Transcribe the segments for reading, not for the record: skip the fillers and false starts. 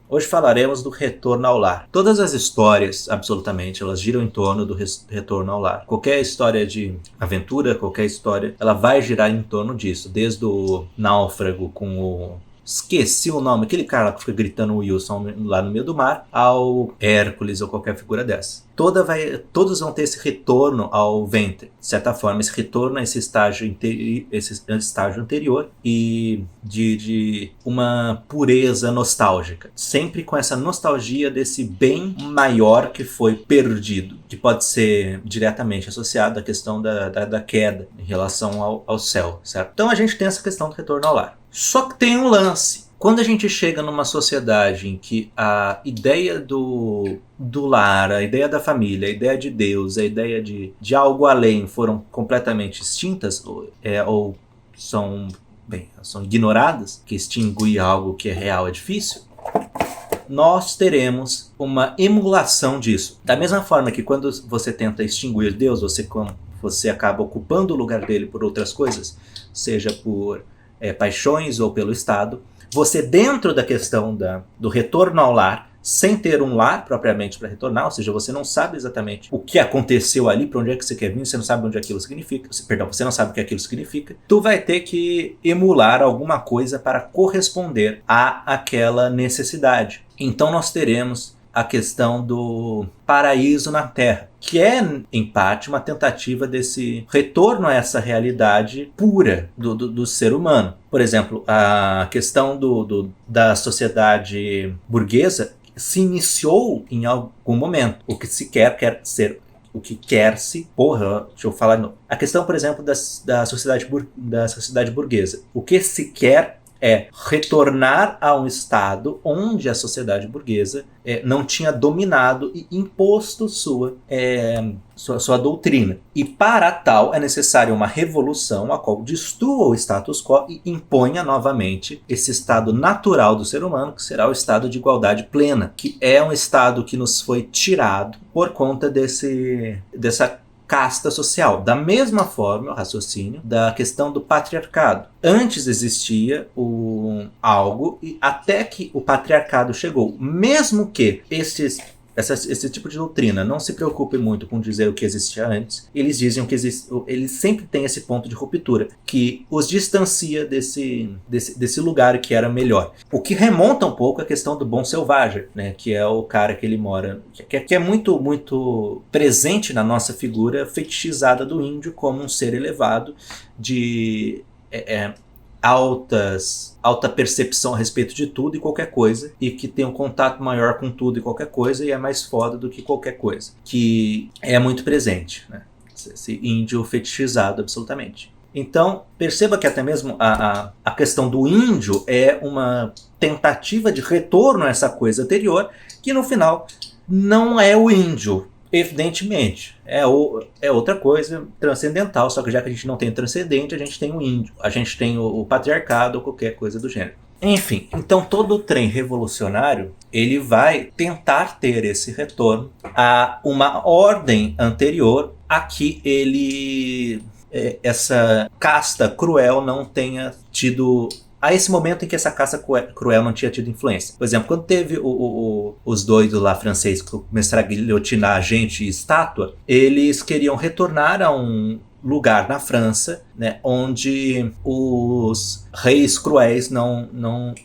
Hoje falaremos do retorno ao lar. Todas as histórias, absolutamente, elas giram em torno do retorno ao lar. Qualquer história de aventura, qualquer história, ela vai girar em torno disso. Desde o náufrago com o... esqueci o nome, aquele cara que fica gritando Wilson lá no meio do mar, ao Hércules ou qualquer figura dessa. Todos vão ter esse retorno ao ventre, de certa forma, esse retorno a esse estágio anterior e de uma pureza nostálgica. Sempre com essa nostalgia desse bem maior que foi perdido, que pode ser diretamente associado à questão da queda em relação ao céu, certo? Então a gente tem essa questão do retorno ao lar. Só que tem um lance. Quando a gente chega numa sociedade em que a ideia do lar, a ideia da família, a ideia de Deus, a ideia de algo além foram completamente extintas ou são ignoradas, que extinguir algo que é real é difícil, nós teremos uma emulação disso. Da mesma forma que quando você tenta extinguir Deus, você acaba ocupando o lugar dele por outras coisas, seja por paixões ou pelo Estado, você dentro da questão do retorno ao lar, sem ter um lar propriamente para retornar, ou seja, você não sabe exatamente o que aconteceu ali, para onde é que você quer vir, você não sabe onde aquilo significa, você não sabe o que aquilo significa, tu vai ter que emular alguma coisa para corresponder àquela necessidade. Então nós teremos a questão do paraíso na Terra, que é, em parte, uma tentativa desse retorno a essa realidade pura do ser humano. Por exemplo, a questão da sociedade burguesa se iniciou em algum momento. O que se quer ser... O que quer-se... deixa eu falar... A questão, por exemplo, da sociedade burguesa. O que se quer é retornar a um estado onde a sociedade burguesa não tinha dominado e imposto sua doutrina. E para tal é necessária uma revolução a qual destrua o status quo e imponha novamente esse estado natural do ser humano, que será o estado de igualdade plena, que é um estado que nos foi tirado por conta dessa casta social. Da mesma forma, o raciocínio da questão do patriarcado. Antes existia algo, e até que o patriarcado chegou. Mesmo que esse tipo de doutrina não se preocupe muito com dizer o que existia antes, eles dizem que eles sempre têm esse ponto de ruptura, que os distancia desse lugar que era melhor. O que remonta um pouco à questão do bom selvagem, né, que é o cara que ele mora, que é muito, muito presente na nossa figura fetichizada do índio como um ser elevado de... alta percepção a respeito de tudo e qualquer coisa, e que tem um contato maior com tudo e qualquer coisa, e é mais foda do que qualquer coisa, que é muito presente, né? Esse índio fetichizado absolutamente. Então, perceba que até mesmo a questão do índio é uma tentativa de retorno a essa coisa anterior, que no final não é o índio, evidentemente. É outra coisa transcendental, só que já que a gente não tem o transcendente, a gente tem o índio, a gente tem o patriarcado ou qualquer coisa do gênero. Enfim, então todo o trem revolucionário, ele vai tentar ter esse retorno a uma ordem anterior a que essa casta cruel não tenha tido... a esse momento em que essa caça cruel não tinha tido influência. Por exemplo, quando teve os doidos lá franceses que começaram a guilhotinar gente e estátua, eles queriam retornar a um lugar na França, né, onde os reis cruéis não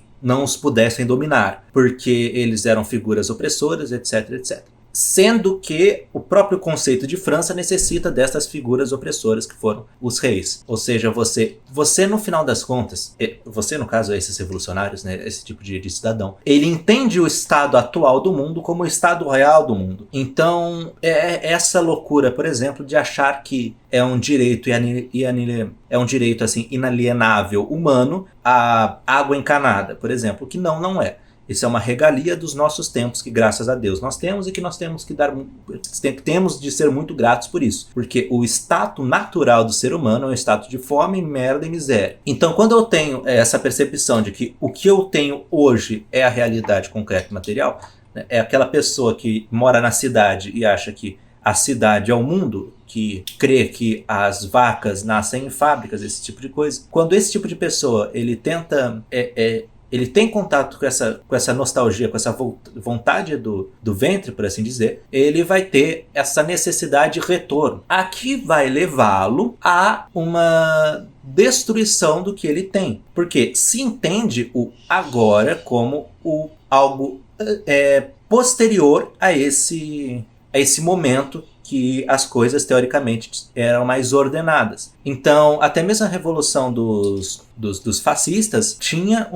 os pudessem dominar, porque eles eram figuras opressoras, etc, etc. Sendo que o próprio conceito de França necessita dessas figuras opressoras que foram os reis. Ou seja, você no final das contas, você no caso esses revolucionários, né, esse tipo de cidadão, ele entende o estado atual do mundo como o estado real do mundo. Então essa loucura, por exemplo, de achar que é um direito assim inalienável humano a água encanada, por exemplo, que não é. Isso é uma regalia dos nossos tempos que, graças a Deus, nós temos e que nós temos de ser muito gratos por isso. Porque o estado natural do ser humano é um estado de fome, merda e miséria. Então, quando eu tenho essa percepção de que o que eu tenho hoje é a realidade concreta e material, né, é aquela pessoa que mora na cidade e acha que a cidade é o mundo, que crê que as vacas nascem em fábricas, esse tipo de coisa. Quando esse tipo de pessoa ele tenta ele tem contato com essa nostalgia, com essa vontade do ventre, por assim dizer, ele vai ter essa necessidade de retorno. Aqui vai levá-lo a uma destruição do que ele tem. Porque se entende o agora como algo posterior a esse momento que as coisas, teoricamente, eram mais ordenadas. Então, até mesmo a revolução dos fascistas tinha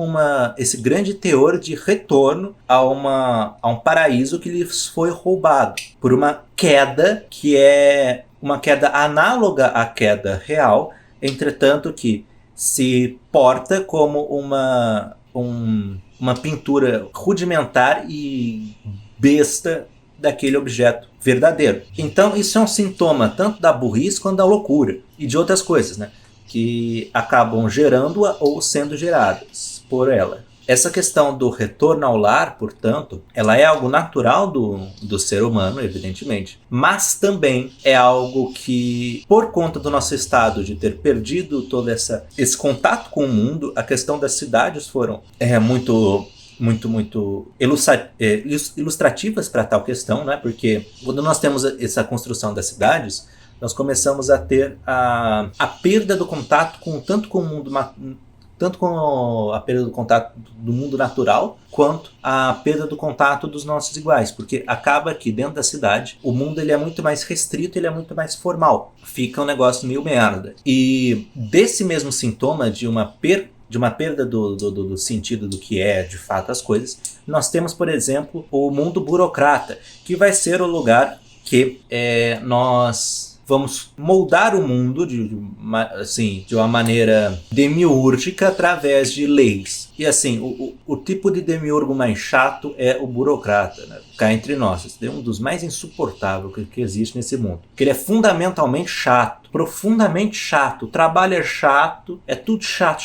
esse grande teor de retorno a um paraíso que lhes foi roubado por uma queda que é uma queda análoga à queda real, entretanto que se porta como uma pintura rudimentar e besta daquele objeto verdadeiro. Então isso é um sintoma tanto da burrice quanto da loucura e de outras coisas, né, que acabam gerando-a ou sendo geradas por ela. Essa questão do retorno ao lar, portanto, ela é algo natural do ser humano, evidentemente, mas também é algo que, por conta do nosso estado de ter perdido todo esse contato com o mundo, a questão das cidades foram muito ilustrativas para tal questão, né? Porque quando nós temos essa construção das cidades, nós começamos a ter a perda do contato tanto com a perda do contato do mundo natural, quanto a perda do contato dos nossos iguais, porque acaba que dentro da cidade o mundo ele é muito mais restrito, ele é muito mais formal, fica um negócio meio merda. E desse mesmo sintoma de uma perda do sentido do que é de fato as coisas, nós temos, por exemplo, o mundo burocrata, que vai ser o lugar que nós vamos moldar o mundo de uma maneira demiúrgica através de leis. E assim, o tipo de demiurgo mais chato é o burocrata, né? Cá entre nós, esse é um dos mais insuportáveis que existe nesse mundo. Porque ele é fundamentalmente chato, profundamente chato, o trabalho é chato, é tudo chato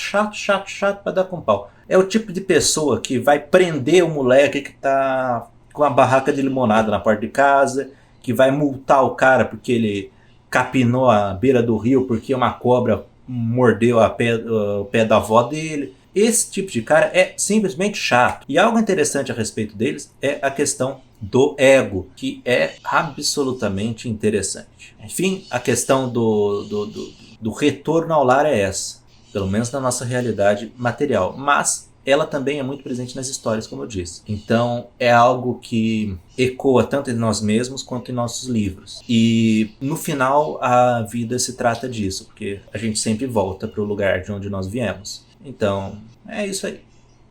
para dar com pau. É o tipo de pessoa que vai prender o moleque que tá com a barraca de limonada na porta de casa, que vai multar o cara porque ele capinou a beira do rio porque uma cobra mordeu o pé da avó dele. Esse tipo de cara é simplesmente chato. E algo interessante a respeito deles é a questão do ego, que é absolutamente interessante. Enfim, a questão do retorno ao lar é essa, pelo menos na nossa realidade material. Mas ela também é muito presente nas histórias, como eu disse. Então é algo que ecoa tanto em nós mesmos quanto em nossos livros. E no final a vida se trata disso, porque a gente sempre volta para o lugar de onde nós viemos. Então é isso aí.